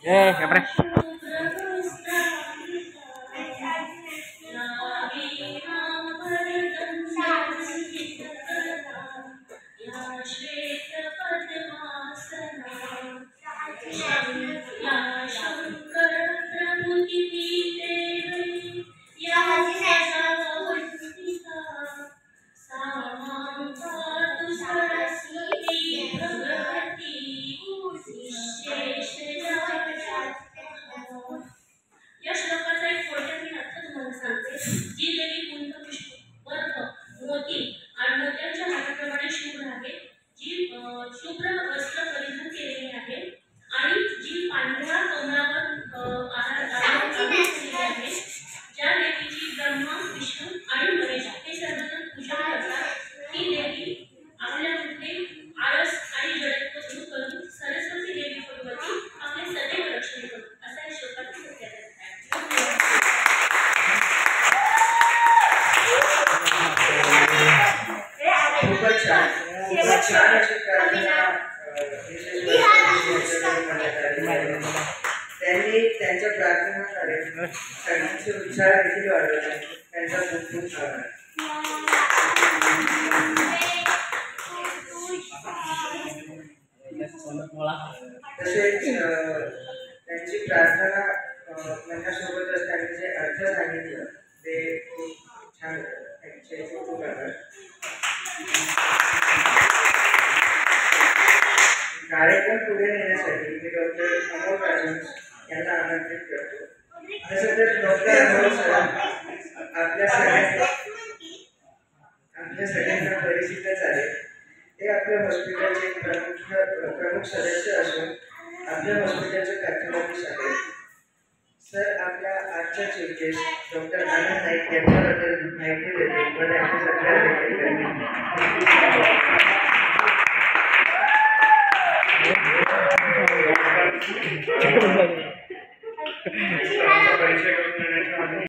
siempre. या श्लोकाचा एक थोडक्यात मी अर्थ तुम्हाला सांगते. जी देवी कुंभ पुष्प वर्ग मोती आणि मोत्यांच्या हाताप्रमाणे शुभ्र आहे, जी शुभ्र वस्त्र परिधान केलेली आहे आणि जी पांढऱ्या कमळावर आधारलेली आहे, ज्या देवीची ब्रह्मा विष्णू आणि महेश हे सर्वजण पूजा करतात, ती देवी आपल्या मुले आळस आणि जडत्व दूर करून सरस्वती देवी भगवती आपले सदैव रक्षण करू, असा या श्लोकाचा सत्यार्थ आहे. खूपच छान अशी प्रार्थना त्यांनी त्यांच्या प्रार्थनाद्वारे सगळ्यांचे उत्साह देखील वाढवले. त्यांचा खूप खूप आभार. तसेच त्यांची प्रार्थना म्हणण्यासोबतच त्यांनी जे अर्थ सांगितलं ते खूप छान. त्यांचे खूप खूप आभार. कार्यक्रम पुढे नेण्यासाठी मी डॉक्टर अमोल राजन यांना आमंत्रित करतो. तसं तर डॉक्टर अमोल सर आपल्या सगळ्यांना परिचितच आहे. ते आपल्या हॉस्पिटलचे प्रमुख सदस्य असून आपल्या हॉस्पिटलचे पॅथॉलॉजिस्ट आहेत. सर आपल्या आजच्या चीफ गेस्ट डॉक्टर आनंद नाईक यांच्याबद्दल माहिती देतील व त्यांचे सत्कार देखील करतील.